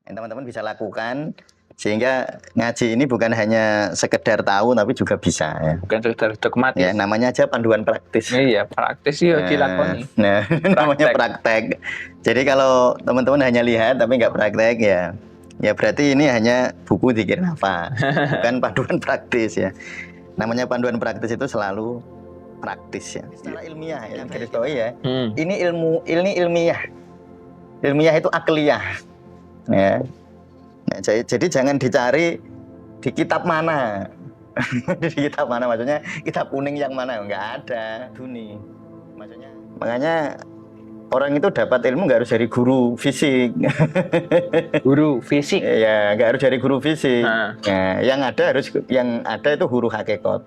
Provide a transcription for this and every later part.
yang teman-teman bisa lakukan sehingga ngaji ini bukan hanya sekedar tahu tapi juga bisa ya. Bukan sekedar dogmatis. Ya, namanya aja panduan praktis. Iya, praktis ya dilakoni. Nah, namanya praktek. Jadi kalau teman-teman hanya lihat tapi nggak praktek ya berarti ini hanya buku dikir hafal, bukan panduan praktis ya. Namanya panduan praktis itu selalu praktis ya. Secara ilmiah ya, garis bawahi ya. Ini ilmiah. Ilmiah itu akliyah. Ya. Nah, jadi jangan dicari di kitab mana. Di kitab mana maksudnya kitab kuning yang mana, nggak ada Duni maksudnya. Makanya orang itu dapat ilmu nggak harus dari guru fisik. Guru fisik ya nggak harus dari guru fisik. Nah, yang ada itu guru hakikat.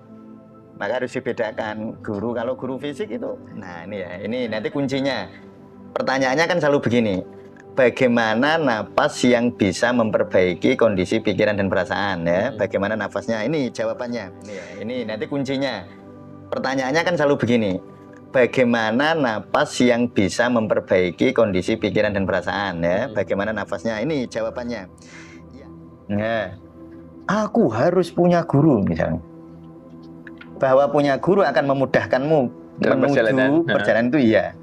Maka harus dibedakan guru. Kalau guru fisik itu nah ini nanti kuncinya. Pertanyaannya kan selalu begini, bagaimana napas yang bisa memperbaiki kondisi pikiran dan perasaan ya? Bagaimana nafasnya? Ini jawabannya. Ini nanti kuncinya. Pertanyaannya kan selalu begini, bagaimana napas yang bisa memperbaiki kondisi pikiran dan perasaan ya? Bagaimana nafasnya? Ini jawabannya. Nah, aku harus punya guru misalnya. Bahwa punya guru akan memudahkanmu menuju perjalanan itu iya.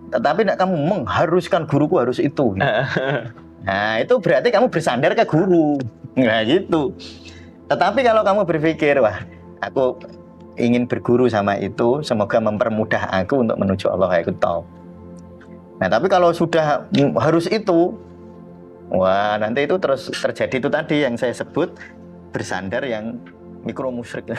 Tetapi kamu mengharuskan guruku harus itu. Nah, itu berarti kamu bersandar ke guru. Nah, gitu. Tetapi kalau kamu berpikir, wah, aku ingin berguru sama itu, semoga mempermudah aku untuk menuju Allah, aku tahu. Nah, tapi kalau sudah harus itu, wah, nanti itu terus terjadi itu tadi yang saya sebut bersandar yang mikro musyrik.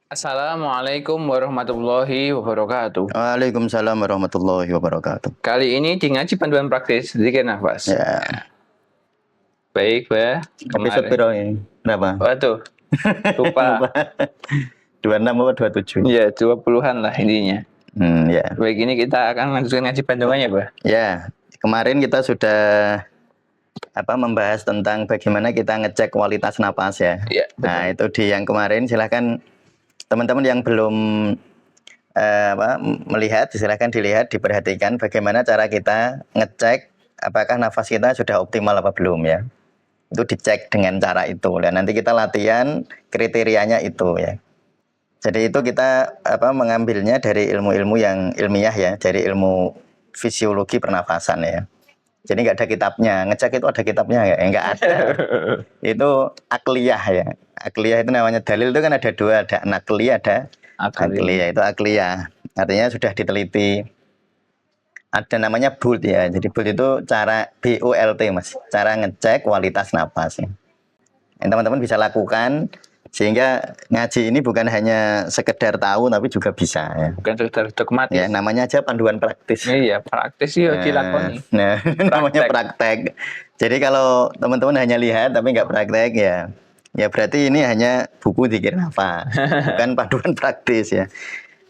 Assalamualaikum warahmatullahi wabarakatuh. Waalaikumsalam warahmatullahi wabarakatuh. Kali ini di ngaji panduan praktis zikir nafas. Ya. Baik, Bah. Episode piro ini? Berapa? Waduh. Lupa. 26 apa 27? Iya, 20-an lah intinya. Ya. Baik, ini kita akan lanjutkan ngaji panduannya, Bah. Ya, kemarin kita sudah membahas tentang bagaimana kita ngecek kualitas napas ya. Ya, nah, itu di yang kemarin silahkan teman-teman yang belum melihat, silahkan dilihat, diperhatikan bagaimana cara kita ngecek apakah nafas kita sudah optimal apa belum ya. Itu dicek dengan cara itu. Dan nanti kita latihan kriterianya itu ya. Jadi itu kita mengambilnya dari ilmu-ilmu yang ilmiah ya, dari ilmu fisiologi pernafasan ya. Jadi nggak ada kitabnya, ngecek itu ada kitabnya ya? Nggak ada. Itu akliyah ya. Akliyah itu namanya dalil itu kan ada dua, ada nakliyah, ada akliyah. Itu akliyah. Artinya sudah diteliti. Ada namanya BULT ya. Jadi BULT itu cara BULT Mas, cara ngecek kualitas napas ya. Yang teman-teman bisa lakukan sehingga ngaji ini bukan hanya sekedar tahu tapi juga bisa ya. Bukan sekedar dogmatis. Ya, namanya aja panduan praktis. Iya, praktis ya dilakoni. Nah, namanya praktek. Jadi kalau teman-teman hanya lihat tapi nggak praktek ya berarti ini hanya buku dikir hafal, bukan panduan praktis ya.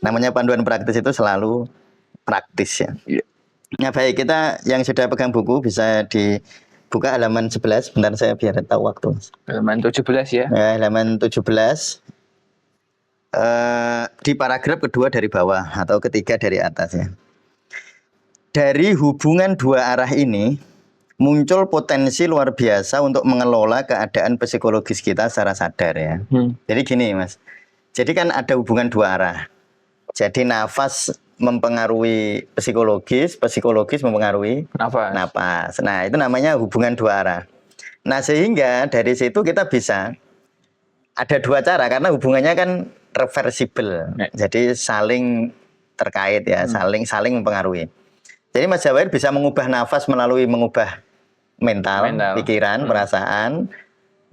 Namanya panduan praktis itu selalu praktis ya. Nah, baik, kita yang sudah pegang buku bisa dibuka halaman 11. Bentar saya biar tahu waktu. Halaman 17 ya. Ya, halaman 17. Di paragraf kedua dari bawah atau ketiga dari atas ya. Dari hubungan dua arah ini muncul potensi luar biasa untuk mengelola keadaan psikologis kita secara sadar ya. Jadi gini Mas, jadi kan ada hubungan dua arah. Jadi nafas mempengaruhi psikologis mempengaruhi napas. Nah, itu namanya hubungan dua arah. Nah, sehingga dari situ kita bisa ada dua cara karena hubungannya kan reversible. Jadi saling terkait ya, saling mempengaruhi. Jadi Mas Jawahir bisa mengubah nafas melalui mengubah mental. Pikiran, perasaan.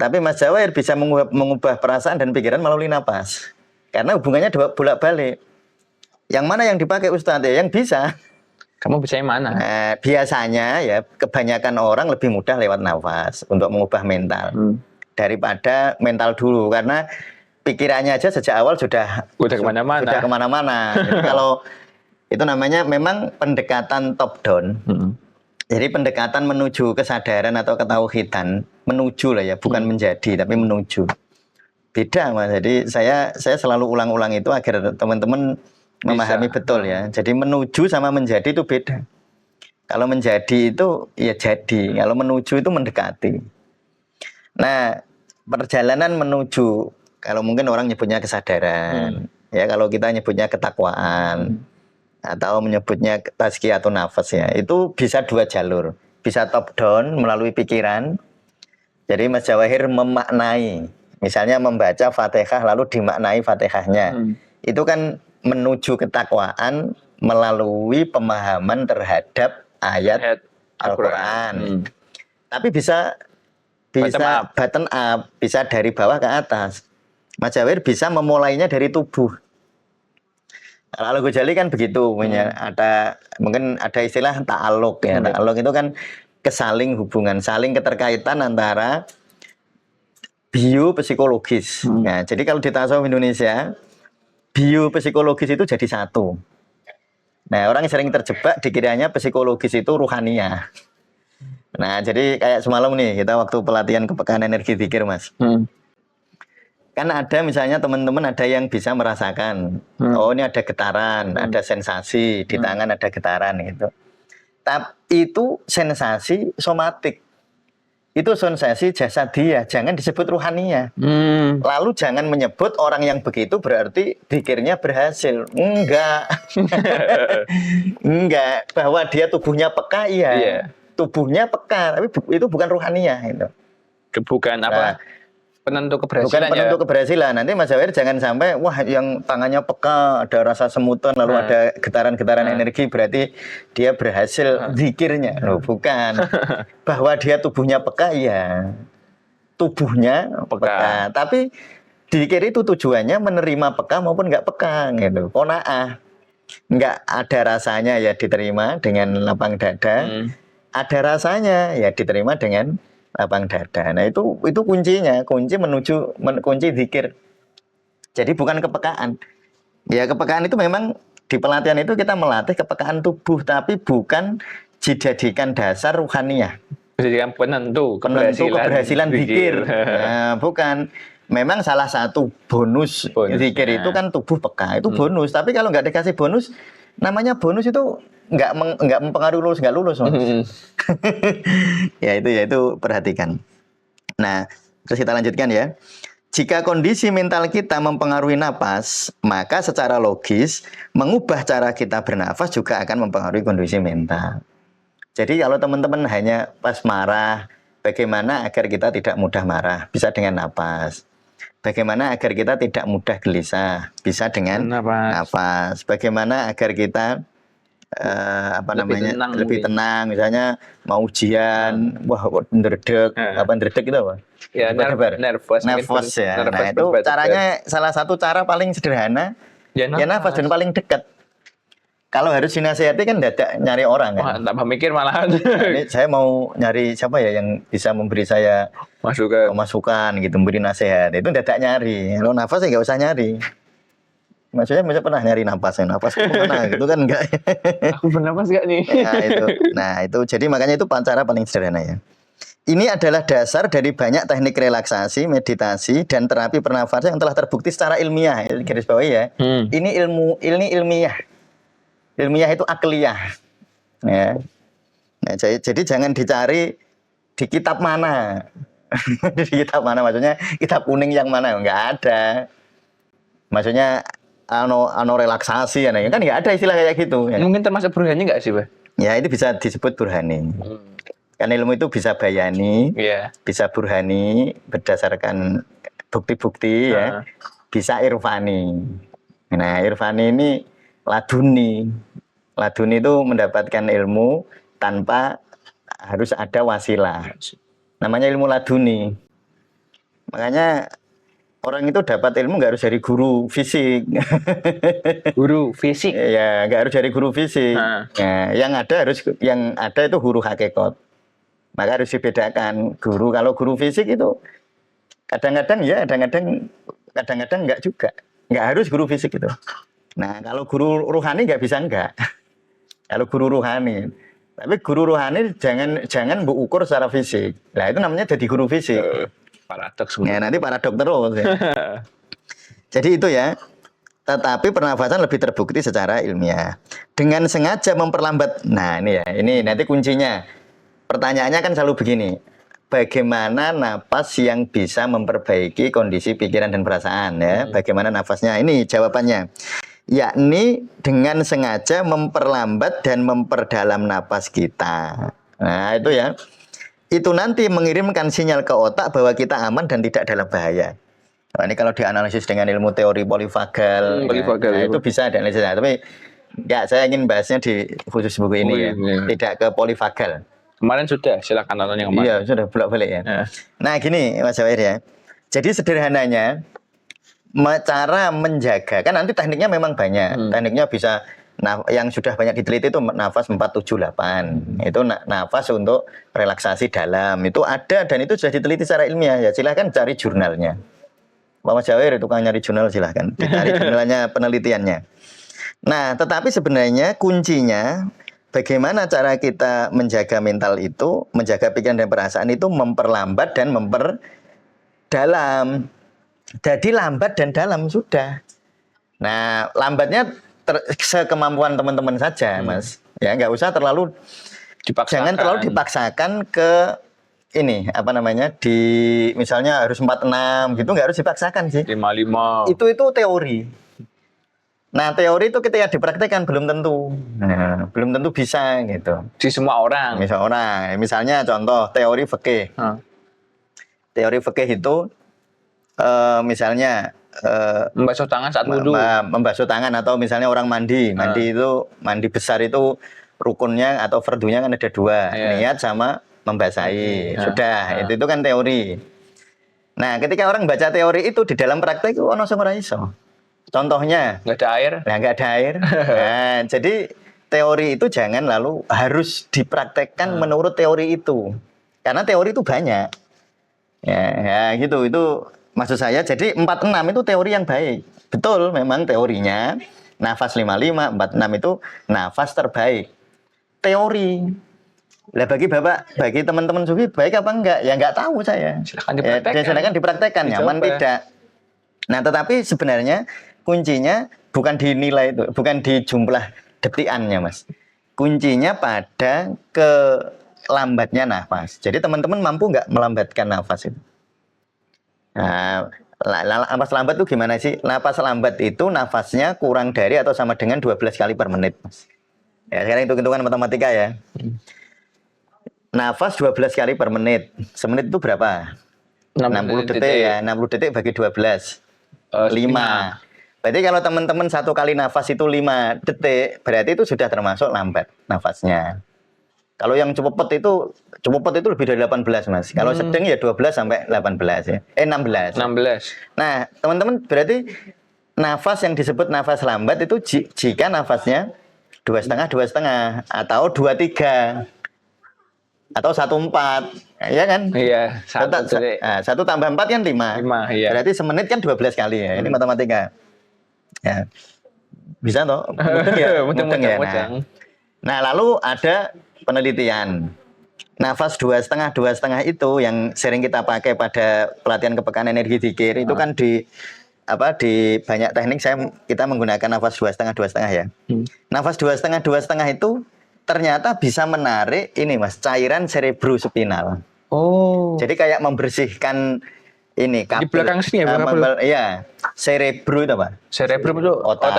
Tapi Mas Jawahir bisa mengubah perasaan dan pikiran melalui napas. Karena hubungannya bolak-balik. Yang mana yang dipakai Ustadz ya? Yang bisa. Kamu bisa yang mana? Nah, biasanya ya kebanyakan orang lebih mudah lewat nafas untuk mengubah mental daripada mental dulu karena pikirannya aja sejak awal sudah kemana-mana. Jadi kalau itu namanya memang pendekatan top down. Jadi pendekatan menuju kesadaran atau ketauhidan, menuju lah ya, bukan menjadi tapi menuju. Beda Mas. Jadi saya selalu ulang-ulang itu agar teman-teman memahami betul ya. Jadi menuju sama menjadi itu beda. Kalau menjadi itu ya jadi, kalau menuju itu mendekati. Nah, perjalanan menuju, kalau mungkin orang nyebutnya kesadaran, ya kalau kita nyebutnya ketakwaan, atau menyebutnya tazkiyatun nafas ya, itu bisa dua jalur. Bisa top down melalui pikiran. Jadi Mas Jawahir memaknai, misalnya membaca Fatihah lalu dimaknai Fatihahnya. Itu kan menuju ketakwaan melalui pemahaman terhadap ayat Al-Quran. Tapi bisa bottom up, bisa dari bawah ke atas. Mas Jawahir bisa memulainya dari tubuh. Kalau Ghazali kan begitu, ada mungkin ada istilah ta'aluk ya. Ta'aluk itu kan kesaling hubungan, saling keterkaitan antara biopsikologis. Nah, jadi kalau di tasawuf Indonesia, biopsikologis itu jadi satu. Nah, orang yang sering terjebak dikiranya psikologis itu ruhaniyah. Nah, jadi kayak semalam nih kita waktu pelatihan kepekaan energi zikir, Mas. Kan ada misalnya teman-teman ada yang bisa merasakan, oh ini ada getaran, ada sensasi di tangan, ada getaran gitu. Tapi itu sensasi somatik, itu sensasi jasadiyah, jangan disebut ruhaniyah. Lalu jangan menyebut orang yang begitu berarti zikirnya berhasil. Enggak. Enggak, bahwa dia tubuhnya peka iya. Tubuhnya peka, tapi itu bukan ruhaniyah itu. Bukan apa? Penentu keberhasilan. Bukan penentu keberhasilan. Nanti Mas Jawahir jangan sampai wah yang tangannya peka, ada rasa semutan, lalu ada getaran-getaran energi berarti dia berhasil zikirnya. Loh, bukan. Bahwa dia tubuhnya peka ya. Tubuhnya peka. Tapi zikir itu tujuannya menerima peka maupun nggak peka gitu. Qanaah. Nggak ada rasanya ya diterima dengan lapang dada. Ada rasanya ya diterima dengan lapang dada. Nah itu kuncinya, kunci zikir. Jadi bukan kepekaan. Ya kepekaan itu memang di pelatihan itu kita melatih kepekaan tubuh, tapi bukan dijadikan dasar ruhaniyah. Dijadikan penentu keberhasilan zikir. Nah, bukan. Memang salah satu bonus zikir itu kan tubuh peka, itu bonus. Tapi kalau nggak dikasih bonus, namanya bonus itu nggak mempengaruhi lulus nggak lulus, Mas. ya itu perhatikan. Nah, terus kita lanjutkan ya. Jika kondisi mental kita mempengaruhi napas, maka secara logis mengubah cara kita bernafas juga akan mempengaruhi kondisi mental. Jadi kalau teman-teman hanya pas marah, bagaimana agar kita tidak mudah marah? Bisa dengan napas. Bagaimana agar kita tidak mudah gelisah? Bisa dengan napas. Bagaimana agar kita lebih tenang, misalnya mau ujian, wah ndredeg, ndredeg itu apa? Ya, nervous ya. Nah, itu caranya salah satu cara paling sederhana ya nafas dan paling dekat. Kalau harus dinasihati kan dadak nyari orang kan. Wah, tambah mikir malahan. Nah, ini saya mau nyari siapa ya yang bisa memberi saya masukan gitu, memberi nasihat. Itu dadak nyari. Kalau nafas ya nggak usah nyari. Maksudnya pernah nyari napas kemana gitu kan enggak? Aku bernapas gak nih? Nah itu jadi makanya itu cara paling sederhana ya. Ini adalah dasar dari banyak teknik relaksasi, meditasi dan terapi pernafasan yang telah terbukti secara ilmiah. Garis bawahi ya. Ini ilmiah. Ilmiah itu akliyah. Ya. Nah, jadi jangan dicari di kitab mana. Di kitab mana maksudnya kitab kuning yang mana? Enggak ada. Maksudnya relaksasi kan nggak ada istilah kayak gitu ya. Mungkin termasuk burhani nggak sih, Pak? Ya itu bisa disebut burhani. Kan ilmu itu bisa bayani, bisa burhani berdasarkan bukti-bukti ya, bisa irfani. Nah irfani ini laduni itu mendapatkan ilmu tanpa harus ada wasilah, namanya ilmu laduni. Makanya orang itu dapat ilmu nggak harus dari guru fisik. Guru fisik? Ya, nggak harus dari guru fisik. Ya, yang ada itu guru hakikat. Maka harus dibedakan guru. Kalau guru fisik itu kadang-kadang ya, kadang-kadang nggak juga. Nggak harus guru fisik itu. Nah, kalau guru ruhani nggak bisa enggak. Kalau guru ruhani, Tapi guru rohani jangan mbok ukur secara fisik. Nah, itu namanya jadi guru fisik. Paradoks. Ya, nanti paradok terus. Ya. Jadi itu ya. Tetapi pernafasan lebih terbukti secara ilmiah. Dengan sengaja memperlambat. Nah, ini ya. Ini nanti kuncinya. Pertanyaannya kan selalu begini. Bagaimana napas yang bisa memperbaiki kondisi pikiran dan perasaan ya? Bagaimana nafasnya? Ini jawabannya. Yakni dengan sengaja memperlambat dan memperdalam napas kita. Nah, itu ya. Itu nanti mengirimkan sinyal ke otak bahwa kita aman dan tidak dalam bahaya. Nah, ini kalau dianalisis dengan ilmu teori polifagal, ya, itu bisa dianalisis. Tapi enggak, saya ingin bahasnya di khusus buku ini ya. Tidak ke polifagal. Kemarin sudah, silakan nonton yang kemarin. Iya, sudah bolak-balik ya. Nah, gini Mas Zawir ya. Jadi sederhananya cara menjaga, kan nanti tekniknya memang banyak. Tekniknya bisa yang sudah banyak diteliti itu nafas 478. Itu nafas untuk relaksasi dalam. Itu ada dan itu sudah diteliti secara ilmiah ya. Silahkan cari jurnalnya. Mas Zawir tukang nyari jurnal silahkan. Dicari jurnalnya penelitiannya. Nah, tetapi sebenarnya kuncinya bagaimana cara kita menjaga mental itu, menjaga pikiran dan perasaan itu memperlambat dan memperdalam. Jadi lambat dan dalam sudah. Nah, lambatnya sekemampuan teman-teman saja, Mas. Ya, nggak usah terlalu dipaksakan. Jangan terlalu dipaksakan ke ini apa namanya di misalnya harus 46 gitu, nggak harus dipaksakan sih. 55. Itu teori. Nah, teori itu ketika dipraktekkan belum tentu. Nah, belum tentu bisa gitu. Di semua orang. Misalnya contoh teori fikih. Teori fikih itu misalnya membasuh tangan saat wudu. Membasuh tangan atau misalnya orang mandi itu mandi besar itu rukunnya atau fardunya kan ada 2, niat sama membasahi. Sudah, itu kan teori. Nah, ketika orang baca teori itu di dalam praktek ono sing ora iso. Contohnya nggak ada air. Nah, nggak ada air. Nah, jadi teori itu jangan lalu harus dipraktekkan menurut teori itu. Karena teori itu banyak. Ya gitu, itu maksud saya. Jadi 46 itu teori yang baik. Betul, memang teorinya nafas 55, 46 itu nafas terbaik. Teori. Lah bagi teman-teman sufi baik apa enggak? Ya enggak tahu saya. Silakan dipraktekkan, nyaman tidak. Nah, tetapi sebenarnya kuncinya bukan dinilai itu, bukan di jumlah detikannya, Mas. Kuncinya pada lambatnya nafas. Jadi teman-teman mampu nggak melambatkan nafas itu? Nah, nafas lambat itu gimana sih? Nafas lambat itu nafasnya kurang dari atau sama dengan 12 kali per menit, Mas. Ya, sekarang hitung-hitungan matematika ya. Nafas 12 kali per menit. Semenit itu berapa? 60 detik ya. 60 detik bagi 12. 5. Berarti kalau teman-teman satu kali nafas itu 5 detik, berarti itu sudah termasuk lambat nafasnya. Kalau yang cepet itu lebih dari 18, Mas. Kalau sedang ya 12 sampai 18 ya. 16. Nah, teman-teman berarti nafas yang disebut nafas lambat itu jika nafasnya 2,5 atau 2,3 atau 1,4, ya kan? Iya. 1 tambah 4 kan 5. Iya. Berarti semenit kan 12 kali ya. Ini matematika. Ya. Bisa toh? Mudeng ya? Mudeng ya. Nah, lalu ada penelitian. Nafas 2,5 itu yang sering kita pakai pada pelatihan kepekaan energi dzikir itu kan di banyak teknik kita menggunakan nafas 2,5 ya. Nafas 2,5 itu ternyata bisa menarik ini, Mas, cairan cerebrospinal. Oh. Jadi kayak membersihkan ini di belakang sini ya, iya. Cerebro itu apa? Cerebro itu otak.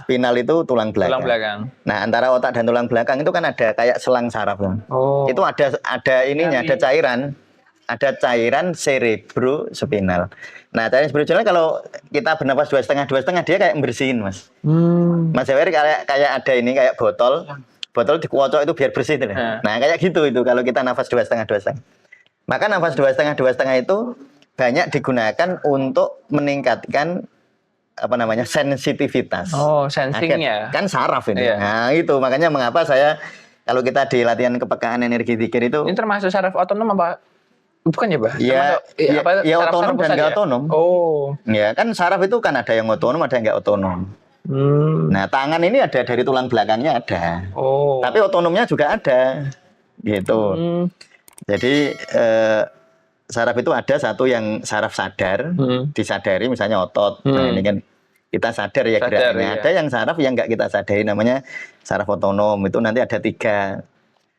Spinal itu tulang belakang. Nah, antara otak dan tulang belakang itu kan ada kayak selang saraf. Oh. Itu ada ininya, ada cairan cerebrospinal. Nah, cairan cerebrospinal kalau kita bernapas 2,5 dia kayak membersihin, Mas. Mas Zawir kayak ada ini kayak botol dikocok itu biar bersih itu. Nah, kayak gitu itu kalau kita nafas 2,5. Maka nafas 2,5 itu banyak digunakan untuk meningkatkan sensitivitas. Oh, sensingnya. Kan saraf ini. Iya. Nah, itu makanya mengapa saya kalau kita di latihan kepekaan energi dzikir itu. Ini termasuk saraf otonom apa? Bukan ya, Bah? Ya otonom dan nggak otonom. Oh. Ya, kan saraf itu kan ada yang otonom, ada yang nggak otonom. Nah, tangan ini ada dari tulang belakangnya ada. Oh. Tapi otonomnya juga ada. Gitu. Jadi saraf itu ada satu yang saraf sadar, disadari misalnya otot. Nah, ini kan kita sadar ya geraknya. Iya. Ada yang saraf yang nggak kita sadari namanya saraf otonom. Itu nanti ada 3.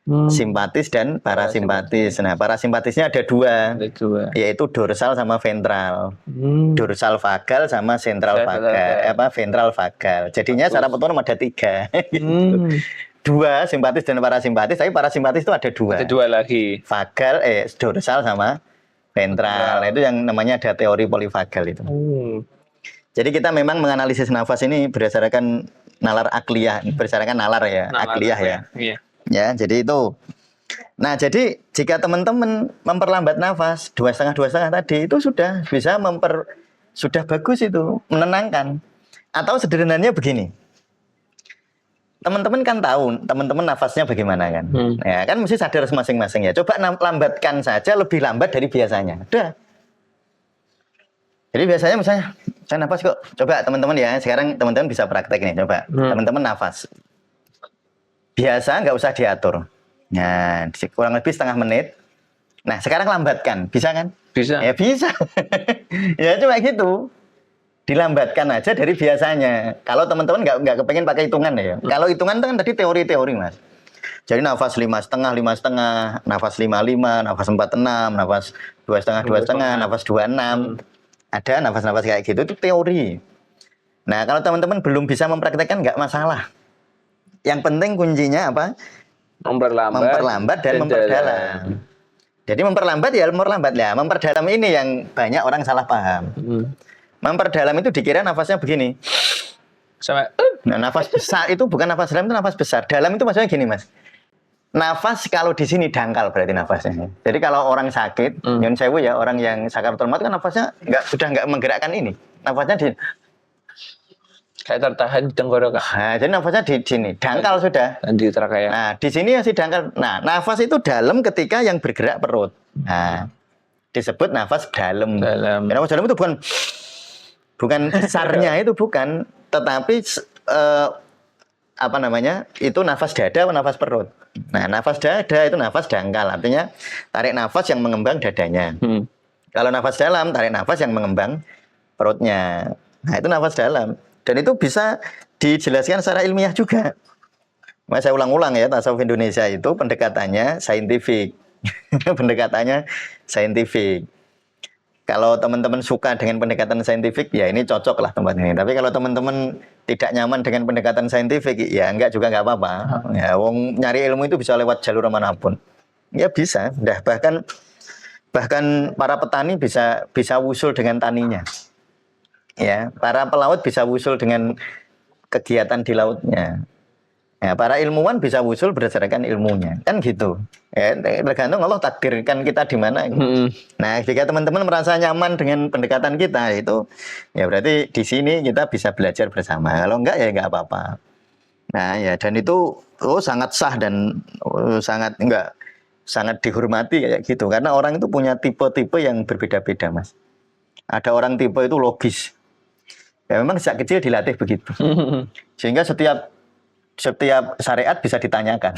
Simpatis dan parasimpatis. Nah, parasimpatisnya ada 2. Yaitu dorsal sama ventral. Dorsal vagal sama sentral vagal. Ventral vagal. Jadinya saraf otonom ada 3. Gitu. 2 simpatis dan parasimpatis, tapi parasimpatis itu ada 2. Ada 2 lagi. Vagal, dorsal sama ventral. Nah, itu yang namanya ada teori polivagal itu. Jadi kita memang menganalisis nafas ini berdasarkan nalar akliyah, berdasarkan nalar ya, akliyah ya. Iya. Ya, jadi itu. Nah, jadi jika teman-teman memperlambat nafas 2,5 tadi itu sudah bisa sudah bagus itu, menenangkan. Atau sederhananya begini. Teman-teman kan tahu, teman-teman nafasnya bagaimana kan? Ya, kan mesti sadar masing-masing ya. Coba lambatkan saja lebih lambat dari biasanya. Udah. Jadi biasanya misalnya saya nafas kok. Coba teman-teman ya, sekarang teman-teman bisa praktek nih, coba. Teman-teman nafas. Biasa nggak usah diatur. Nah, kurang lebih setengah menit. Nah, sekarang lambatkan, bisa kan? Bisa. Ya bisa. Ya cuma gitu. Dilambatkan aja dari biasanya. Kalau teman-teman nggak kepengen pakai hitungan ya. Kalau hitungan kan tadi teori-teori mas. Jadi nafas 5,5, nafas 5,5, nafas 4,6, nafas 2,5, nafas 2,6. Ada nafas-nafas kayak gitu itu teori. Nah, kalau teman-teman belum bisa mempraktekkan nggak masalah. Yang penting kuncinya apa? Memperlambat dan memperdalam. Jadi memperlambat ya memperlambat ya. Memperdalam ini yang banyak orang salah paham. Memperdalam itu dikira nafasnya begini. Nah, nafas besar itu bukan nafas dalam, itu nafas besar. Dalam itu maksudnya gini mas. Nafas kalau di sini dangkal berarti nafasnya. Jadi kalau orang sakit, nyun sewu ya, orang yang sakaratul maut kan nafasnya sudah nggak menggerakkan ini. Nafasnya di kayak tertahan di tenggorokan. Nah, jadi nafasnya di sini, dangkal sudah. Dan di trakea. Nah, di sini masih dangkal. Nah, nafas itu dalam ketika yang bergerak perut. Nah, disebut nafas dalam. Ya, nafas dalam itu bukan besarnya itu bukan, tetapi apa namanya? Itu nafas dada atau nafas perut. Nah, nafas dada itu nafas dangkal, artinya tarik nafas yang mengembang dadanya. Kalau nafas dalam, tarik nafas yang mengembang perutnya. Nah, itu nafas dalam. Dan itu bisa dijelaskan secara ilmiah juga. Mas, saya ulang-ulang ya, tasawuf Indonesia itu pendekatannya saintifik. Pendekatannya saintifik. Kalau teman-teman suka dengan pendekatan saintifik, ya ini cocok lah tempat ini. Tapi kalau teman-teman tidak nyaman dengan pendekatan saintifik, ya enggak juga enggak apa-apa. Ya, wong nyari ilmu itu bisa lewat jalur manapun. Ya bisa. Dah bahkan para petani bisa wusul dengan taninya. Ya, para pelaut bisa wusul dengan kegiatan di lautnya. Ya, para ilmuwan bisa wusul berdasarkan ilmunya, kan gitu. Ya, tergantung Allah takdirkan kita di mana. Nah, jika teman-teman merasa nyaman dengan pendekatan kita itu, ya berarti di sini kita bisa belajar bersama. Kalau enggak ya enggak apa-apa. Nah, ya dan itu sangat sah dan sangat dihormati kayak gitu. Karena orang itu punya tipe-tipe yang berbeda-beda, Mas. Ada orang tipe itu logis. Ya memang sejak kecil dilatih begitu. Sehingga setiap syariat bisa ditanyakan.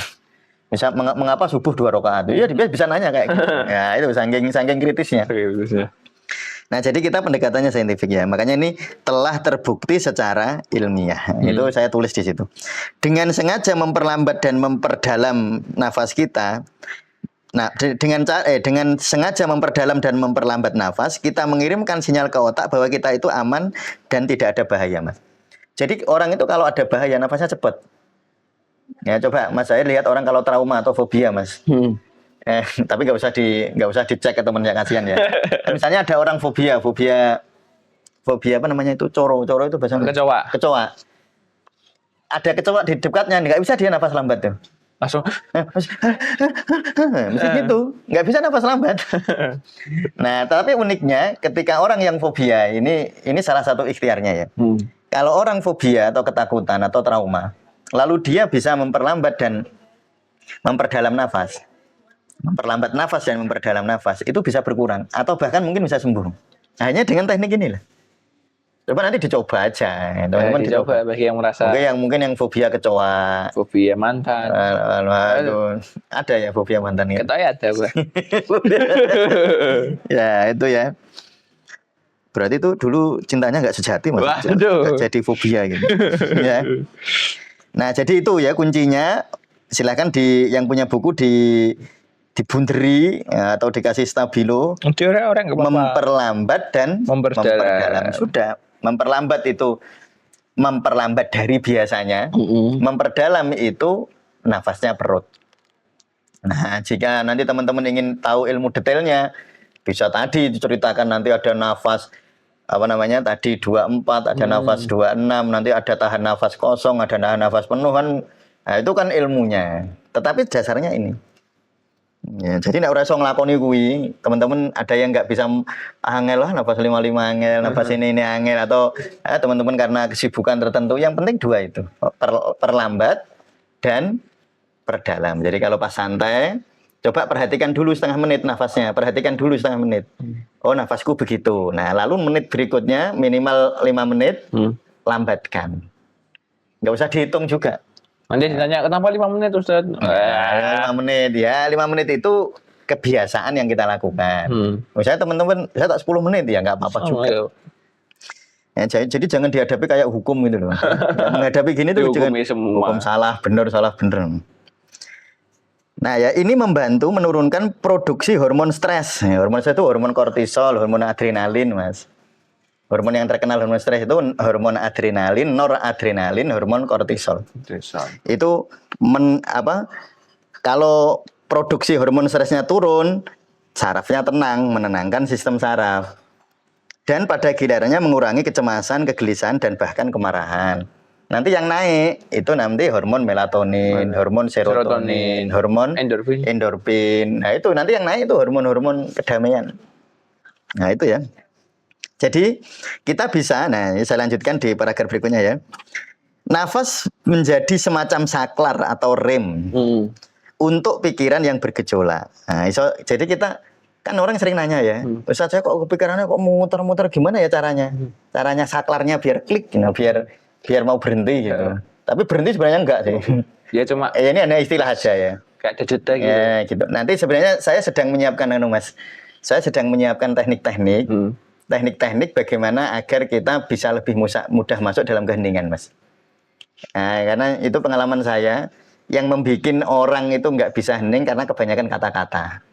Misal mengapa subuh 2 rakaat? Ya dia bisa nanya kayak gitu. Ya itu saking kritisnya. Nah, jadi kita pendekatannya saintifik ya. Makanya ini telah terbukti secara ilmiah. Itu saya tulis di situ. Dengan sengaja memperlambat dan memperdalam nafas kita. Nah, dengan sengaja memperdalam dan memperlambat nafas, kita mengirimkan sinyal ke otak bahwa kita itu aman dan tidak ada bahaya, Mas. Jadi orang itu kalau ada bahaya nafasnya cepat. Ya coba Mas, saya lihat orang kalau trauma atau fobia, Mas. Tapi nggak usah dicek ke temennya, kasihan ya. Misalnya ada orang fobia apa namanya itu, coro itu bahasa kecoa. Ada kecoa di dekatnya, nggak bisa dia nafas lambat tuh. Langsung mesti gitu, nggak bisa nafas lambat. Nah, tapi uniknya ketika orang yang fobia ini salah satu ikhtiarnya ya. Kalau orang fobia atau ketakutan atau trauma, lalu dia bisa memperlambat dan memperdalam nafas. Memperlambat nafas dan memperdalam nafas itu bisa berkurang atau bahkan mungkin bisa sembuh. Hanya dengan teknik inilah. Coba nanti dicoba aja. Teman-teman dicoba bagi yang merasa mungkin yang fobia kecoa. fobia mantan. Aduh, ada ya fobia mantan ya. Ketahui ada gue. Ya, itu ya. Berarti itu dulu cintanya nggak sejati Mas. Waduh. Jadi fobia gitu. Ya. Nah, jadi itu ya kuncinya. Silakan yang punya buku dibunderi ya, atau dikasih stabilo. Teori orang memperlambat dan memperdalam. Sudah. Memperlambat itu memperlambat dari biasanya. Memperdalam itu nafasnya perut. Nah, jika nanti teman-teman ingin tahu ilmu detailnya, bisa tadi diceritakan nanti ada nafas tadi 24, ada nafas 26, nanti ada tahan nafas kosong, ada tahan nafas penuh kan. Nah, itu kan ilmunya. Tetapi dasarnya ini. Ya, jadi nek ora iso nglakoni kuwi, teman-teman ada yang nggak bisa angel lah nafas 55 angel, nafas ini angel atau teman-teman karena kesibukan tertentu. Yang penting dua itu, perlambat dan perdalam. Jadi kalau pas santai, coba perhatikan dulu setengah menit nafasnya, perhatikan dulu setengah menit. Oh, nafasku begitu. Nah, lalu menit berikutnya minimal 5 menit, lambatkan. Nggak usah dihitung juga. Nanti ditanya kenapa 5 menit Ustaz? 5 menit ya, 5 menit itu kebiasaan yang kita lakukan. Misalnya teman-teman, saya tak 10 menit ya nggak apa-apa juga. Ya, jadi jangan dihadapi kayak hukum gitu loh. Menghadapi gini tuh jangan hukum salah benar. Nah ya ini membantu menurunkan produksi hormon stres. Hormon stres itu hormon kortisol, hormon adrenalin Mas. Hormon yang terkenal hormon stres itu hormon adrenalin, noradrenalin, hormon kortisol. Itu kalau produksi hormon stresnya turun, sarafnya tenang, menenangkan sistem saraf. Dan pada gilirannya mengurangi kecemasan, kegelisahan, dan bahkan kemarahan. Nanti yang naik itu nanti hormon melatonin, hormon serotonin, hormon endorfin. Nah itu nanti yang naik itu hormon-hormon kedamaian. Nah itu ya. Jadi kita bisa, nah ini saya lanjutkan di paragraf berikutnya ya. Nafas menjadi semacam saklar atau rem untuk pikiran yang bergejolak. Nah, jadi kita kan orang sering nanya ya, Ustaz saya kok kepikirannya kok muter-muter gimana ya caranya? Caranya saklarnya biar klik, biar mau berhenti gitu. Tapi berhenti sebenarnya enggak sih. Ya cuma. Ini ada istilah aja ya. Kayak ada jeda gitu. Ya, gitu. Nanti sebenarnya saya sedang menyiapkan Mas. Saya sedang menyiapkan teknik-teknik. Teknik-teknik bagaimana agar kita bisa lebih mudah masuk dalam keheningan, Mas. Nah, karena itu pengalaman saya yang membuat orang itu nggak bisa hening karena kebanyakan kata-kata.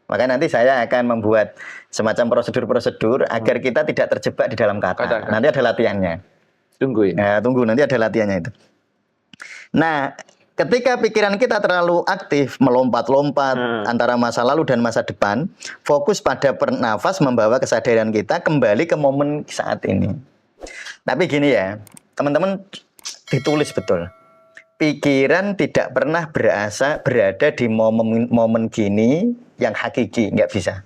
Maka nanti saya akan membuat semacam prosedur-prosedur agar kita tidak terjebak di dalam kata. Nanti ada latihannya. Tunggu ya. Nah, tunggu nanti ada latihannya itu. Nah, ketika pikiran kita terlalu aktif, melompat-lompat antara masa lalu dan masa depan, fokus pada bernafas membawa kesadaran kita kembali ke momen saat ini. Tapi gini ya, teman-teman ditulis betul. Pikiran tidak pernah berada di momen gini yang hakiki, nggak bisa.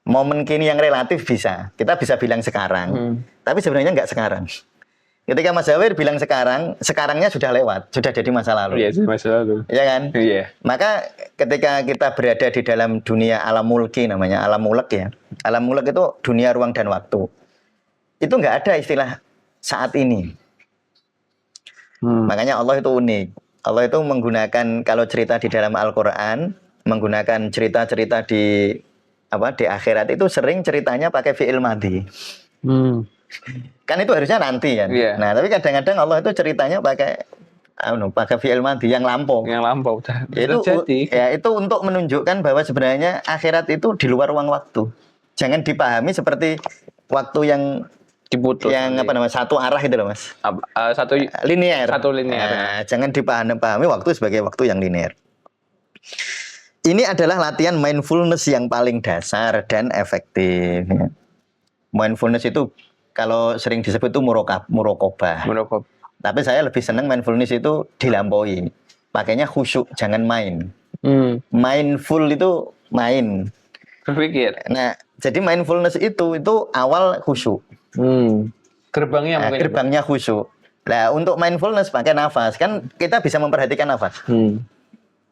Momen kini yang relatif bisa. Kita bisa bilang sekarang, tapi sebenarnya nggak sekarang. Ketika Mas Zawir bilang sekarangnya sudah lewat, sudah jadi masa lalu. Iya, masa lalu. Iya kan? Iya. Maka ketika kita berada di dalam dunia alam mulki namanya, alam mulek ya. Alam mulek itu dunia ruang dan waktu. Itu nggak ada istilah saat ini. Makanya Allah itu unik. Allah itu menggunakan kalau cerita di dalam Al-Qur'an, menggunakan cerita-cerita di akhirat itu sering ceritanya pakai fi'il madhi. Kan itu harusnya nanti kan. Yeah. Nah, tapi kadang-kadang Allah itu ceritanya pakai fi'il madhi yang lampau. Yang lampau. Itu untuk menunjukkan bahwa sebenarnya akhirat itu di luar ruang waktu. Jangan dipahami seperti waktu yang diputus. Yang satu arah itu loh, Mas. Satu linear. Nah, jangan dipahami waktu sebagai waktu yang linear. Ini adalah latihan mindfulness yang paling dasar dan efektif. Mindfulness itu kalau sering disebut itu murokobah. Tapi saya lebih senang mindfulness itu dilampaui. Pakainya khusyuk, jangan main. Mindful itu main. Berpikir. Nah, jadi mindfulness itu awal khusyuk. Gerbangnya khusyuk. Nah, untuk mindfulness pakai nafas. Kan kita bisa memperhatikan nafas.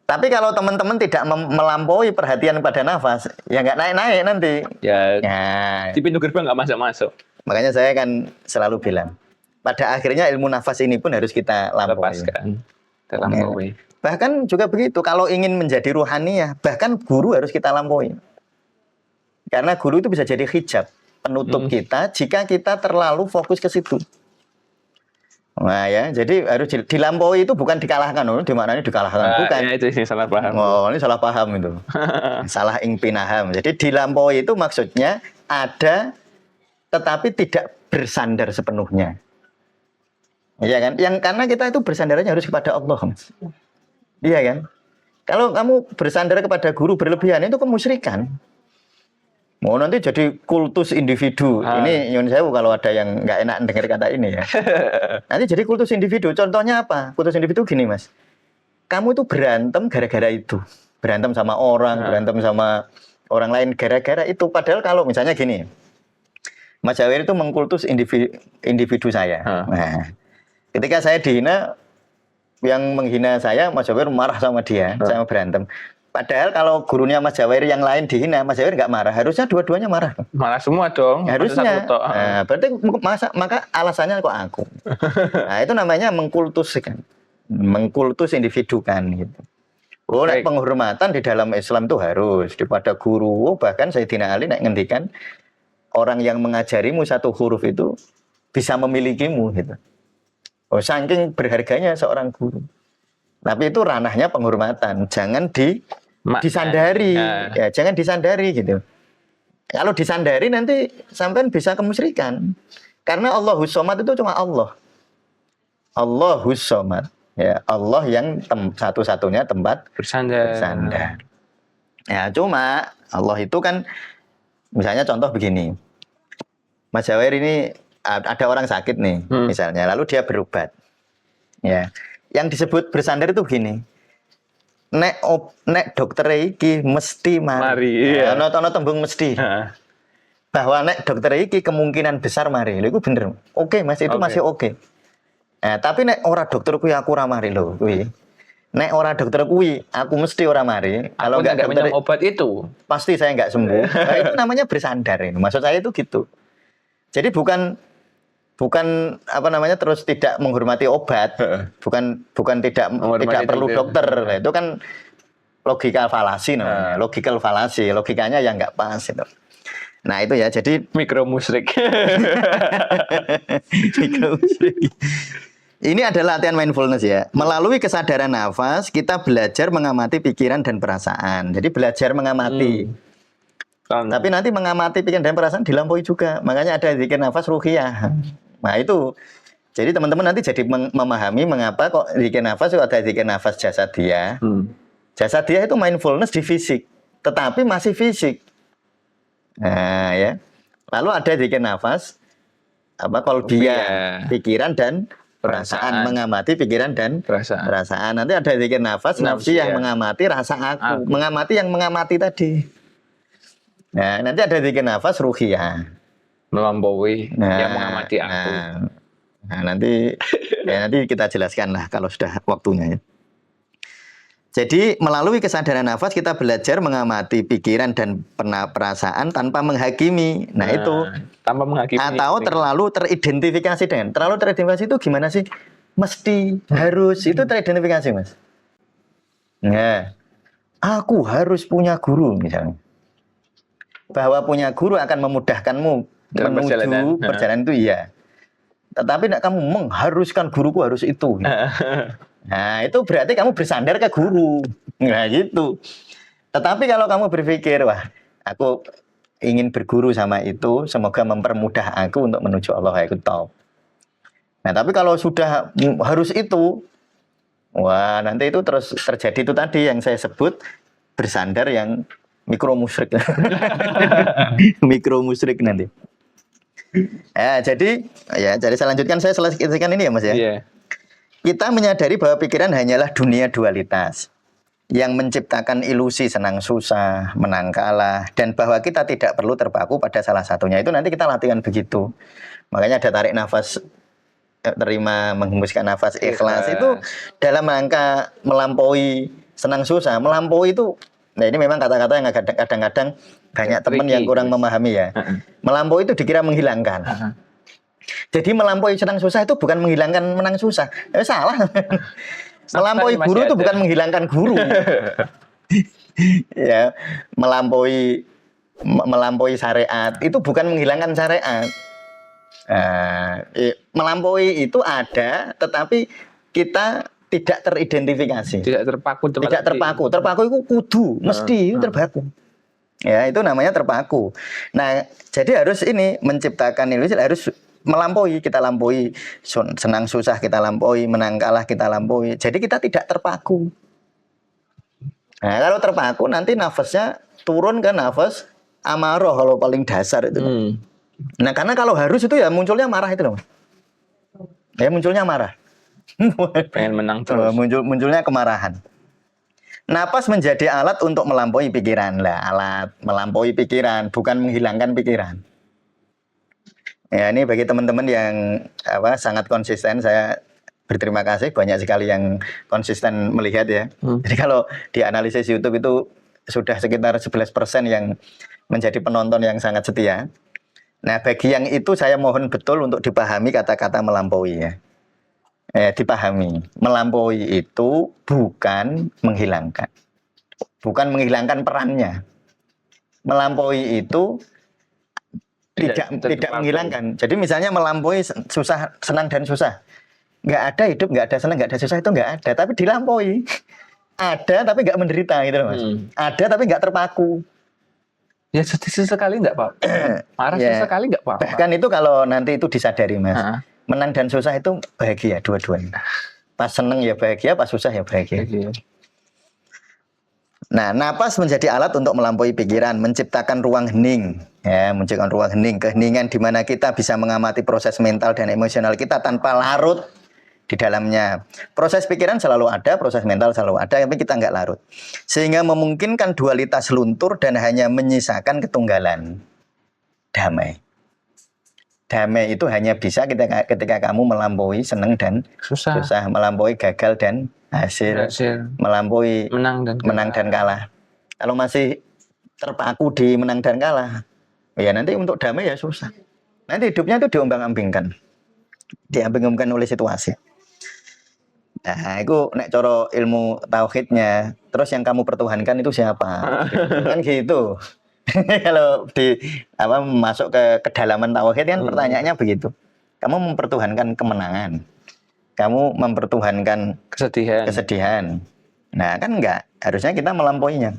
Tapi kalau teman-teman tidak melampaui perhatian pada nafas, ya nggak naik-naik nanti. Ya. Di pintu gerbang nggak masuk-masuk. Makanya saya kan selalu bilang, pada akhirnya ilmu nafas ini pun harus kita lampaui. Lepaskan. Terlampaui. Bahkan juga begitu, kalau ingin menjadi ruhaniyah, bahkan guru harus kita lampaui. Karena guru itu bisa jadi hijab, penutup kita jika kita terlalu fokus ke situ. Nah ya, jadi harus dilampaui itu bukan dikalahkan, dimaknanya dikalahkan, bukan. Ya, itu sih salah paham. Oh, ini salah paham itu. Salah ingpinaham. Jadi dilampaui itu maksudnya ada tetapi tidak bersandar sepenuhnya. Iya kan? Karena kita itu bersandarnya harus kepada Allah. Iya kan? Kalau kamu bersandar kepada guru berlebihan itu kemusyrikan. Mau nanti jadi kultus individu. Ini nyun sewu kalau ada yang nggak enak dengar kata ini ya. Nanti jadi kultus individu. Contohnya apa? Kultus individu gini mas. Kamu itu berantem gara-gara itu. Berantem sama orang, berantem sama orang lain gara-gara itu. Padahal kalau misalnya gini. Mas Jawir itu mengkultus individu saya. Nah, ketika saya dihina, yang menghina saya, Mas Jawir marah sama dia. Saya berantem. Padahal kalau gurunya Mas Jawir yang lain dihina, Mas Jawir nggak marah. Harusnya dua-duanya marah. Marah semua dong. Harusnya. Nah, berarti maka alasannya kok aku. Nah, itu namanya mengkultus kan. Mengkultus individu kan gitu. Oh, penghormatan di dalam Islam itu harus kepada guru. Bahkan Sayyidina Ali ngendikan orang yang mengajarimu satu huruf itu bisa memilikimu gitu. Oh, saking berharganya seorang guru. Tapi itu ranahnya penghormatan, jangan disandari, ya, jangan disandari gitu. Kalau disandari nanti sampean bisa kemusyrikan. Karena Allahus Somad itu cuma Allah. Allahus Somad, ya Allah yang satu-satunya tempat bersandar. Ya cuma Allah itu kan, misalnya contoh begini, Mas Jawir ini ada orang sakit nih, misalnya, lalu dia berobat, ya. Yang disebut bersandar itu gini. Nek dokter iki mesti mari. Iya. Ono tembung mesti. Bahwa nek dokter iki kemungkinan besar mari. Lho iku bener. Oke, Mas, itu masih oke. Nah, tapi nek ora dokter kuwi aku ora mari lho kuwi. Nek ora dokter kuwi aku mesti ora mari. Kalau enggak minum obat itu pasti saya enggak sembuh. Nah, itu namanya bersandar ini. Maksud saya itu gitu. Jadi bukan apa namanya terus tidak menghormati obat, bukan tidak perlu dokter. Nah, itu kan logika falasi namanya, logical falasi, logikanya yang nggak pas itu. Nah itu ya, jadi mikro musyrik. Ini adalah latihan mindfulness ya. Melalui kesadaran nafas kita belajar mengamati pikiran dan perasaan. Jadi belajar mengamati. Tapi nanti mengamati pikiran dan perasaan dilampaui juga. Makanya ada zikir nafas ruhiyah. Nah itu, jadi teman-teman nanti jadi memahami mengapa kok zikir nafas itu ada zikir nafas jasadiyah. Jasadiyah itu mindfulness di fisik, tetapi masih fisik. Nah ya, lalu ada zikir nafas qalbiyah, pikiran dan perasaan, mengamati pikiran dan perasaan. Nanti ada zikir nafas nafsiyah, mengamati rasa aku, mengamati yang mengamati tadi. Nah nanti ada zikir nafas ruhiyah, melampaui yang mengamati aku. Nah, nanti kita jelaskan lah kalau sudah waktunya ya. Jadi melalui kesadaran nafas kita belajar mengamati pikiran dan perasaan tanpa menghakimi. Nah itu tanpa menghakimi. Atau terlalu teridentifikasi dengan. Terlalu teridentifikasi itu gimana sih? Mesti, harus, itu teridentifikasi mas. Nah, aku harus punya guru misalnya. Bahwa punya guru akan memudahkanmu menuju perjalanan itu iya. Tetapi kamu mengharuskan guruku harus itu. Nah itu berarti kamu bersandar ke guru. Nah gitu. Tetapi kalau kamu berpikir, wah aku ingin berguru sama itu, semoga mempermudah aku untuk menuju Allah, aku tahu. Nah tapi kalau sudah harus itu, wah nanti itu terus terjadi itu tadi yang saya sebut bersandar yang mikro musyrik. Mikro musyrik nanti. Jadi saya lanjutkan, saya selesaikan ini ya mas ya. Yeah. Kita menyadari bahwa pikiran hanyalah dunia dualitas yang menciptakan ilusi senang susah, menang kalah, dan bahwa kita tidak perlu terpaku pada salah satunya. Itu nanti kita latihan begitu. Makanya ada tarik nafas, terima, menghembuskan nafas, ikhlas. Itu dalam rangka melampaui senang susah. Melampaui itu, nah ini memang kata-kata yang kadang-kadang banyak teman yang kurang memahami ya. Melampaui itu dikira menghilangkan. Jadi melampaui senang susah itu bukan menghilangkan menang susah. Salah. Melampaui guru itu bukan menghilangkan guru. Ya, melampaui syariat itu bukan menghilangkan syariat. Melampaui itu ada, tetapi kita tidak teridentifikasi. Tidak terpaku. Terpaku itu kudu, mesti terpaku. Ya, itu namanya terpaku. Nah, jadi harus ini menciptakan ilmu harus melampaui, kita lampaui, senang susah kita lampaui, menang kalah kita lampaui. Jadi kita tidak terpaku. Nah, kalau terpaku nanti nafasnya turun ke nafas amarah kalau paling dasar itu. Nah, karena kalau harus itu ya munculnya marah itu loh. Ya munculnya marah. Pengen menang terus. Munculnya kemarahan. Napas menjadi alat untuk melampaui pikiran lah, alat melampaui pikiran, bukan menghilangkan pikiran. Ya, ini bagi teman-teman yang sangat konsisten, saya berterima kasih banyak sekali yang konsisten melihat ya. Jadi kalau di analisis YouTube itu sudah sekitar 11% yang menjadi penonton yang sangat setia. Nah, bagi yang itu saya mohon betul untuk dipahami kata-kata melampaui ya. Dipahami, melampaui itu bukan menghilangkan. Bukan menghilangkan perannya. Melampaui itu tidak menghilangkan. Jadi misalnya melampaui susah, senang dan susah. Nggak ada hidup, nggak ada senang, nggak ada susah itu nggak ada. Tapi dilampaui. Ada tapi nggak menderita gitu loh Mas. Ada tapi nggak terpaku. Ya sesekali nggak apa-apa. Marah sesekali nggak apa-apa. Bahkan itu kalau nanti itu disadari Mas. Menang dan susah itu bahagia dua-duanya. Pas seneng ya bahagia, pas susah ya bahagia. Nah, napas menjadi alat untuk melampaui pikiran, menciptakan ruang hening. Ya, menciptakan ruang hening, keheningan di mana kita bisa mengamati proses mental dan emosional kita tanpa larut di dalamnya. Proses pikiran selalu ada, proses mental selalu ada, tapi kita nggak larut. Sehingga memungkinkan dualitas luntur dan hanya menyisakan ketunggalan. Damai. Damai itu hanya bisa ketika kamu melampaui senang dan susah, melampaui gagal dan hasil. Melampaui menang dan kalah. Kalau masih terpaku di menang dan kalah, ya nanti untuk damai ya susah. Nanti hidupnya itu diombang-ambingkan, diambing-ambingkan oleh situasi. Nah, itu nek coro ilmu tauhidnya, terus yang kamu pertuhankan itu siapa? Kan gitu. Kalau masuk ke kedalaman tauhid kan pertanyaannya begitu. Kamu mempertuhankan kemenangan. Kamu mempertuhankan kesedihan. Nah, kan enggak. Harusnya kita melampauinya.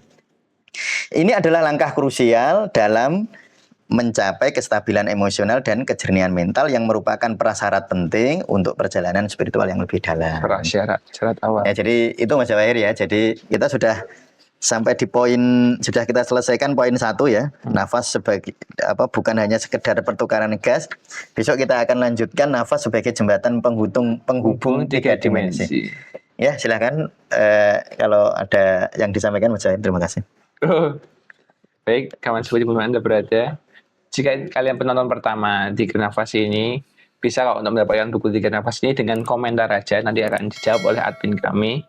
Ini adalah langkah krusial dalam mencapai kestabilan emosional dan kejernihan mental yang merupakan prasyarat penting untuk perjalanan spiritual yang lebih dalam. Prasyarat awal. Ya, jadi itu Mas Jawahir ya. Jadi kita sudah sampai di sudah kita selesaikan poin 1 ya. Nafas sebagai bukan hanya sekedar pertukaran gas. Besok kita akan lanjutkan nafas sebagai jembatan penghubung 3 dimensi. Ya, silakan kalau ada yang disampaikan Mas Jawahir, terima kasih. Baik, kawan seperti Anda berada. Jika kalian penonton pertama di Nafas ini, bisa kalau untuk mendapatkan buku 3 Nafas ini dengan komentar aja, nanti akan dijawab oleh admin kami.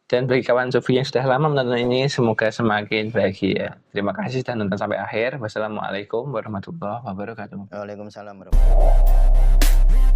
Dan bagi kawan Sufi yang sudah lama menonton ini, semoga semakin bahagia. Terima kasih sudah nonton sampai akhir. Wassalamualaikum warahmatullahi wabarakatuh. Waalaikumsalam warahmatullahi wabarakatuh.